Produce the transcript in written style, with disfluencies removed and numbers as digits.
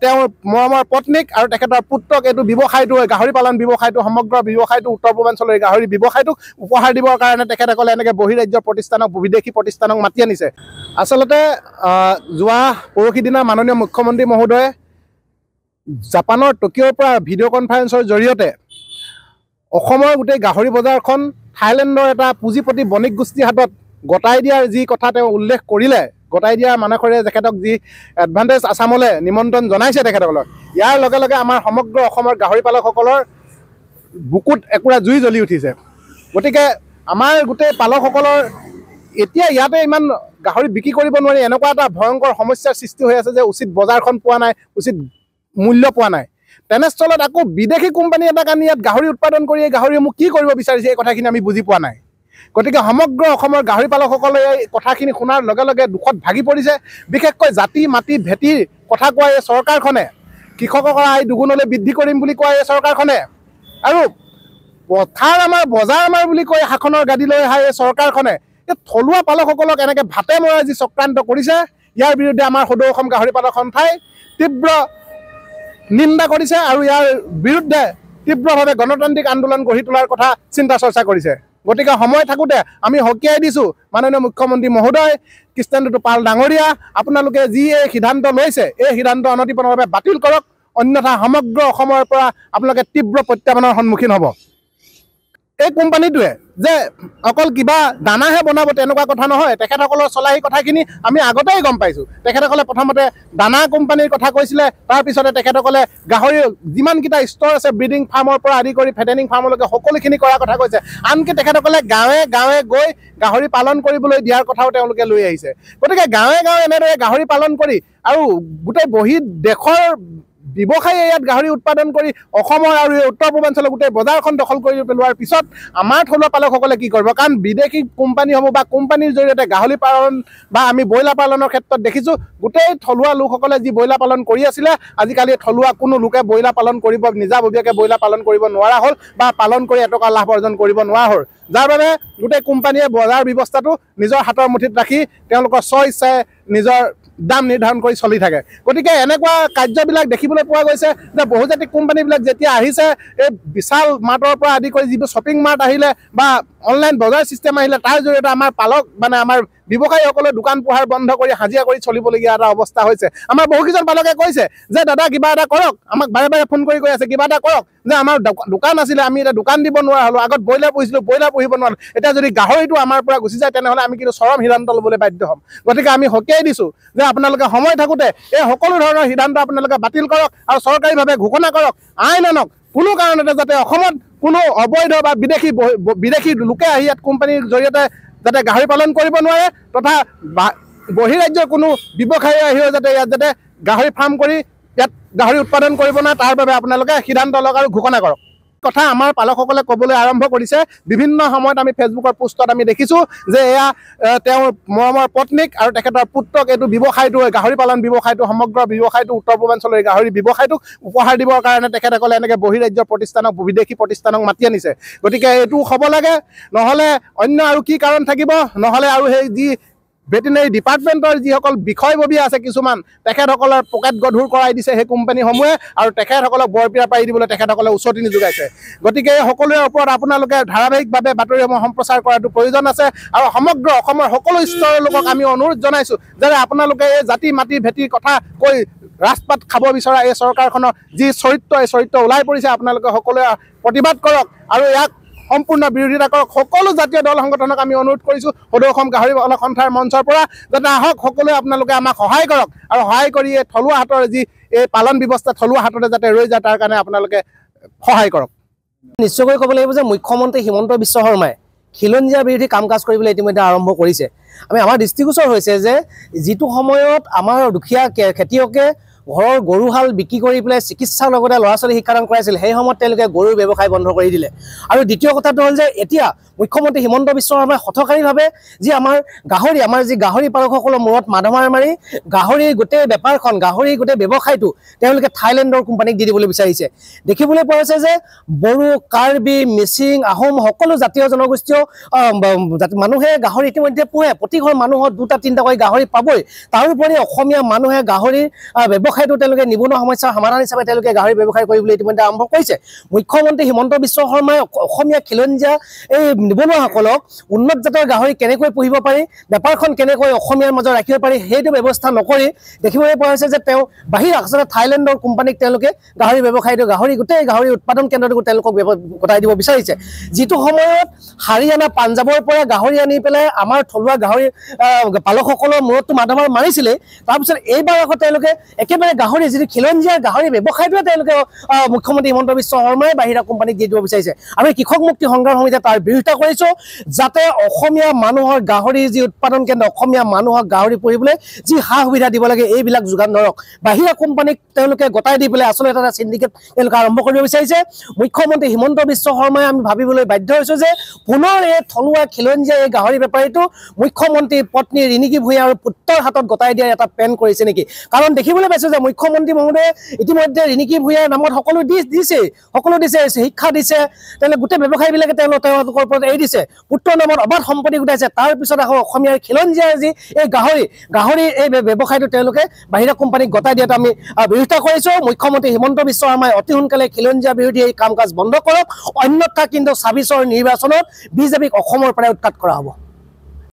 তেওঁৰ মৰমৰ পত্নীক আৰু তেখেতৰ পুত্ৰক এইটো ব্যৱসায়টো গাহৰি পালন ব্যৱসায়টো সমগ্ৰ ব্যৱসায়টো উত্তৰ পূৰ্বাঞ্চলৰ গাহৰি ব্যৱসায়টোক উপহাৰ দিবৰ কাৰণে তেখেতসকলে এনেকৈ বহিৰাজ্যৰ প্ৰতিষ্ঠানক বিদেশী প্ৰতিষ্ঠানক মাতি আনিছে। আচলতে যোৱা পৰহি দিনা মাননীয় মুখ্যমন্ত্ৰী মহোদয়ে জাপানৰ টকিঅ'ৰ পৰা ভিডিঅ' কনফাৰেন্সৰ জৰিয়তে অসমৰ গোটেই গাহৰি বজাৰখন থাইলেণ্ডৰ এটা পুঁজিপতি বণিক গোষ্ঠীৰ হাতত গতাই দিয়াৰ যি কথা তেওঁ উল্লেখ কৰিলে, গতাই দিয়াৰ মানসেৰে তেখেতক যি এডভান্টেজ আছামলৈ নিমন্ত্ৰণ জনাইছে তেখেতসকলক, ইয়াৰ লগে লগে আমাৰ সমগ্ৰ অসমৰ গাহৰি পালকসকলৰ বুকুত একুৰা জুই জ্বলি উঠিছে। গতিকে আমাৰ গোটেই পালকসকলৰ এতিয়া ইয়াতে ইমান গাহৰি বিক্ৰী কৰিব নোৱাৰি এনেকুৱা এটা ভয়ংকৰ সমস্যাৰ সৃষ্টি হৈ আছে যে উচিত বজাৰখন পোৱা নাই, উচিত মূল্য পোৱা নাই। তেনেস্থলত আকৌ বিদেশী কোম্পানী এটাক আনি ইয়াত গাহৰি উৎপাদন কৰি এই গাহৰিসমূহ কি কৰিব বিচাৰিছে এই কথাখিনি আমি বুজি পোৱা নাই। গতিকে সমগ্ৰ অসমৰ গাহৰি পালকসকলে এই কথাখিনি শুনাৰ লগে লগে দুখত ভাগি পৰিছে। বিশেষকৈ জাতি মাটি ভেটিৰ কথা কোৱা এই চৰকাৰখনে, কৃষকৰ আয় দুগুণলৈ বৃদ্ধি কৰিম বুলি কোৱা এই চৰকাৰখনে, আৰু পথাৰ আমাৰ বজাৰ আমাৰ বুলি কৈ শাসনৰ গাদী লৈ অহা এই চৰকাৰখনে এই থলুৱা পালকসকলক এনেকৈ ভাতে মৰা যি চক্ৰান্ত কৰিছে, ইয়াৰ বিৰুদ্ধে আমাৰ সদৌ অসম গাহৰি পালক সন্থাই তীব্ৰ নিন্দা কৰিছে আৰু ইয়াৰ বিৰুদ্ধে তীব্ৰভাৱে গণতান্ত্ৰিক আন্দোলন গঢ়ি তোলাৰ কথা চিন্তা চৰ্চা কৰিছে। গতিকে সময় থাকোঁতে আমি সকীয়াই দিছোঁ মাননীয় মুখ্যমন্ত্ৰী মহোদয় কৃষ্ণেন্দু পাল ডাঙৰীয়া, আপোনালোকে যি এই সিদ্ধান্ত লৈছে এই সিদ্ধান্ত অনতিপলমভাৱে বাতিল কৰক, অন্যথা সমগ্ৰ অসমৰ পৰা আপোনালোকে তীব্ৰ প্ৰত্যাহ্বানৰ সন্মুখীন হ'ব। এই কোম্পানীটোৱে যে অকল কিবা দানাহে বনাব তেনেকুৱা কথা নহয়, তেখেতসকলৰ চলা এই কথাখিনি আমি আগতেই গম পাইছোঁ। তেখেতসকলে প্ৰথমতে দানা কোম্পানীৰ কথা কৈছিলে, তাৰপিছতে তেখেতসকলে গাহৰি যিমানকেইটা ষ্ট'ৰ আছে ব্ৰিডিং ফাৰ্মৰ পৰা আদি কৰি ফেটেনিং ফাৰ্মলৈকে সকলোখিনি কৰাৰ কথা কৈছে। আনকি তেখেতসকলে গাঁৱে গাঁৱে গৈ গাহৰি পালন কৰিবলৈ দিয়াৰ কথাও তেওঁলোকে লৈ আহিছে। গতিকে গাঁৱে গাঁৱে এনেদৰে গাহৰি পালন কৰি আৰু গোটেই দেশৰ ব্যৱসায়ী ইয়াত গাহৰি উৎপাদন কৰি অসমৰ আৰু এই উত্তৰ পূৰ্বাঞ্চলৰ গোটেই বজাৰখন দখল কৰি পেলোৱাৰ পিছত আমাৰ থলুৱা পালকসকলে কি কৰিব? কাৰণ বিদেশী কোম্পানীসমূহ বা কোম্পানীৰ জৰিয়তে গাহৰি পালন বা আমি ব্ৰইলাৰ পালনৰ ক্ষেত্ৰত দেখিছোঁ গোটেই থলুৱা লোকসকলে যি ব্ৰইলাৰ পালন কৰি আছিলে, আজিকালি থলুৱা কোনো লোকে ব্ৰইলাৰ পালন কৰিব নিজাববীয়াকৈ ব্ৰইলাৰ পালন কৰিব নোৱাৰা হ'ল বা পালন কৰি এটকা লাভ অৰ্জন কৰিব নোৱাৰা হ'ল, যাৰ বাবে গোটেই কোম্পানীয়ে বজাৰ ব্যৱস্থাটো নিজৰ হাতৰ মুঠিত ৰাখি তেওঁলোকৰ স্বইচ্ছাৰে নিজৰ দাম নিৰ্ধাৰণ কৰি চলি থাকে। গতিকে এনেকুৱা কাৰ্যবিলাক দেখিবলৈ পোৱা গৈছে যে বহুজাতিক কোম্পানীবিলাক যেতিয়া আহিছে, এই বিশাল মাৰ্টৰ পৰা আদি কৰি যিবোৰ শ্বপিং মাৰ্ট আহিলে বা অনলাইন বজাৰ ছিষ্টেম আহিলে, তাৰ জৰিয়তে আমাৰ পালক আমাৰ ব্যৱসায়ীসকলে দোকান পোহাৰ বন্ধ কৰি হাজিৰা কৰি চলিবলগীয়া এটা অৱস্থা হৈছে। আমাৰ বহুকেইজন পালকে কৈছে যে দাদা কিবা এটা কৰক, আমাক বাৰে বাৰে ফোন কৰি কৈ আছে কিবা এটা কৰক, যে আমাৰ দোকান আছিলে আমি এতিয়া দোকান দিব নোৱাৰা হ'লোঁ, আগত ব্ৰইলাৰ পুহিছিলোঁ ব্ৰইলাৰ পুহিব নোৱাৰোঁ, এতিয়া যদি গাহৰিটো আমাৰ পৰা গুচি যায় তেনেহ'লে আমি কিন্তু চৰম সিদ্ধান্ত ল'বলৈ বাধ্য হ'ম। গতিকে আমি সকীয়াই দিছোঁ যে আপোনালোকে সময় থাকোঁতে এই সকলো ধৰণৰ সিদ্ধান্ত আপোনালোকে বাতিল কৰক আৰু চৰকাৰীভাৱে ঘোষণা কৰক, আইন আনক, কোনো কাৰণতে যাতে অসমত কোনো অবৈধ বা বিদেশী লোকে আহি ইয়াত কোম্পানীৰ জৰিয়তে যাতে গাহৰি পালন কৰিব নোৱাৰে, তথা বহিৰাজ্যৰ কোনো ব্যৱসায়ী আহিও যাতে ইয়াত যাতে গাহৰি ফাৰ্ম কৰি ইয়াত গাহৰি উৎপাদন কৰিব নোৱাৰে, তাৰ বাবে আপোনালোকে সিদ্ধান্ত লওক আৰু ঘোষণা কৰক। কথা আমাৰ পালকসকলে ক'বলৈ আৰম্ভ কৰিছে। বিভিন্ন সময়ত আমি ফেচবুকৰ পোষ্টত আমি দেখিছোঁ যে এয়া তেওঁৰ মৰমৰ পত্নীক আৰু তেখেতৰ পুত্ৰক এইটো ব্যৱসায়টো গাহৰি পালন ব্যৱসায়টো সমগ্ৰ ব্যৱসায়টো উত্তৰ পূৰ্বাঞ্চলৰ গাহৰি ব্যৱসায়টোক উপহাৰ দিবৰ কাৰণে তেখেতসকলে এনেকৈ বহিৰাজ্যৰ প্ৰতিষ্ঠানক বিদেশী প্ৰতিষ্ঠানক মাতি আনিছে। গতিকে এইটো হ'ব লাগে, নহ'লে অন্য আৰু কি কাৰণ থাকিব? নহ'লে আৰু সেই যি ভেটেনেৰী ডিপাৰ্টমেণ্টৰ যিসকল বিষয়ববীয়া আছে কিছুমান, তেখেতসকলৰ পকেট গধুৰ কৰাই দিছে সেই কোম্পানীসমূহে আৰু তেখেতসকলক বৰপিয়া পাৰি দিবলৈ তেখেতসকলে উচতনি যোগাইছে। গতিকে সকলোৰে ওপৰত আপোনালোকে ধাৰাবাহিকভাৱে বাতৰিসমূহ সম্প্ৰচাৰ কৰাটো প্ৰয়োজন আছে আৰু সমগ্ৰ অসমৰ সকলো স্তৰৰ লোকক আমি অনুৰোধ জনাইছোঁ যে আপোনালোকে এই জাতি মাটি ভেটিৰ কথা কৈ ৰাজপাত খাব বিচৰা এই চৰকাৰখনৰ যি চৰিত্ৰ, এই চৰিত্ৰ ওলাই পৰিছে, আপোনালোকে সকলোৱে প্ৰতিবাদ কৰক আৰু ইয়াক সম্পূৰ্ণ বিৰোধিতা কৰক। সকলো জাতীয় দল সংগঠনক আমি অনুৰোধ কৰিছোঁ সদৌ অসম গাহৰি পালক সন্থাৰ মঞ্চৰ পৰা যাতে আহক, সকলোৱে আপোনালোকে আমাক সহায় কৰক আৰু সহায় কৰি এই থলুৱা হাতৰ যি এই পালন ব্যৱস্থা থলুৱা হাততে যাতে ৰৈ যায় তাৰ কাৰণে আপোনালোকে সহায় কৰক। নিশ্চয়কৈ ক'ব লাগিব যে মুখ্যমন্ত্ৰী হিমন্ত বিশ্ব শৰ্মাই খিলঞ্জীয়াৰ বিৰোধী কাম কাজ কৰিবলৈ ইতিমধ্যে আৰম্ভ কৰিছে। আমাৰ দৃষ্টিগোচৰ হৈছে যে যিটো সময়ত আমাৰ দুখীয়া খেতিয়কে ঘৰৰ গৰুহাল বিক্ৰী কৰি পেলাই চিকিৎসাৰ লগতে ল'ৰা ছোৱালী শিক্ষাদান কৰাইছিল, সেই সময়ত তেওঁলোকে গৰুৰ ব্যৱসায় বন্ধ কৰি দিলে। আৰু দ্বিতীয় কথাটো হ'ল যে এতিয়া মুখ্যমন্ত্ৰী হিমন্ত বিশ্ব শৰ্মাই হঠকাৰীভাৱে যি আমাৰ যি গাহৰি পালকসকলৰ মূৰত মাধমাৰ মাৰি গাহৰিৰ গোটেই বেপাৰখন, গাহৰিৰ গোটেই ব্যৱসায়টো তেওঁলোকে থাইলেণ্ডৰ কোম্পানীক দি দিবলৈ বিচাৰিছে। দেখিবলৈ পোৱা হৈছে যে বড়ো, কাৰ্বি, মিচিং, আহোম সকলো জাতীয় জনগোষ্ঠীয় মানুহে গাহৰি ইতিমধ্যে পোহে। প্ৰতি ঘৰ মানুহত 2-3টাকৈ গাহৰি পাবই। তাৰোপৰি অসমীয়া মানুহে গাহৰিৰ ব্যৱসায় ব্যৱসায়টো তেওঁলোকে নিবনুৱা সমস্যাৰ সমাধান হিচাপে তেওঁলোকে গাহৰি ব্যৱসায় কৰিবলৈ ইতিমধ্যে আৰম্ভ কৰিছে মুখ্যমন্ত্ৰী হিমন্ত বিশ্ব শৰ্মাই অসমীয়া খিলঞ্জীয়া এই নিবনুৱাসকলক উন্নত জাতৰ গাহৰি কেনেকৈ পুহিব পাৰি বেপাৰখন কেনেকৈ অসমীয়াৰ মাজত ৰাখিব পাৰি সেইটো ব্যৱস্থা নকৰি দেখিবলৈ পোৱা হৈছে যে তেওঁ বাহিৰ আচলতে থাইলেণ্ডৰ কোম্পানীক তেওঁলোকে গাহৰি ব্যৱসায়টো গোটেই গাহৰি উৎপাদন কেন্দ্ৰটো তেওঁলোকক গতাই দিব বিচাৰিছে যিটো সময়ত হাৰিয়ানা পাঞ্জাবৰ পৰা গাহৰি আনি পেলাই আমাৰ থলুৱা গাহৰি পালকসকলৰ মূৰতটো মাধমাৰ মাৰিছিলে তাৰপিছত এইবাৰ আকৌ তেওঁলোকে একেবাৰে গাহৰি যিটো খিলঞ্জীয়া গাহৰি ব্যৱসায়টোৱে তেওঁলোকে মুখ্যমন্ত্ৰী হিমন্ত বিশ্ব শৰ্মাই বাহিৰা কোম্পানীক দি দিব বিচাৰিছে আমি কৃষক মুক্তি সংগ্ৰাম সমিতিয়ে তাৰ বিৰোধিতা কৰিছোঁ যাতে অসমীয়া মানুহৰ গাহৰি যি উৎপাদন কেন্দ্ৰ অসমীয়া মানুহক গাহৰি পুহিবলৈ যি সা সুবিধা দিব লাগে এইবিলাক যোগান ধৰক বাহিৰা কোম্পানীক তেওঁলোকে গতাই দি পেলাই আচলতে এটা চিণ্ডিকেট তেওঁলোকে আৰম্ভ কৰিব বিচাৰিছে মুখ্যমন্ত্ৰী হিমন্ত বিশ্ব শৰ্মাই আমি ভাবিবলৈ বাধ্য হৈছোঁ যে পুনৰ এই থলুৱা খিলঞ্জীয়া এই গাহৰি বেপাৰীটো মুখ্যমন্ত্ৰীৰ পত্নী ৰিণিকী ভূঞা আৰু পুত্ৰৰ হাতত গতাই দিয়া এটা প্লেন কৰিছে নেকি কাৰণ দেখিবলৈ পাইছোঁ যে মুখ্যমন্ত্ৰী মহোদয়ে ইতিমধ্যে ৰিণিকী ভূঞাৰ নামত সকলো দিছে শিক্ষা দিছে তেওঁলোকে গোটেই ব্যৱসায়ীবিলাকে তেওঁলোকৰ ওপৰত এৰি দিছে পুত্ৰৰ নামত অবাধ সম্পত্তি গোটাইছে তাৰপিছত আকৌ অসমীয়াৰ খিলঞ্জীয়াৰ যি এই গাহৰি এই ব্যৱসায়টো তেওঁলোকে বাহিৰা কোম্পানীক গতাই দিয়াটো আমি বিৰোধিতা কৰিছোঁ মুখ্যমন্ত্ৰী হিমন্ত বিশ্ব শৰ্মাই অতি সোনকালে খিলঞ্জীয়া বিৰোধী এই কাম কাজ বন্ধ কৰক অন্যথা কিন্তু ২৬ৰ নিৰ্বাচনত বিজেপিক অসমৰ পৰাই উৎখাত কৰা হ'ব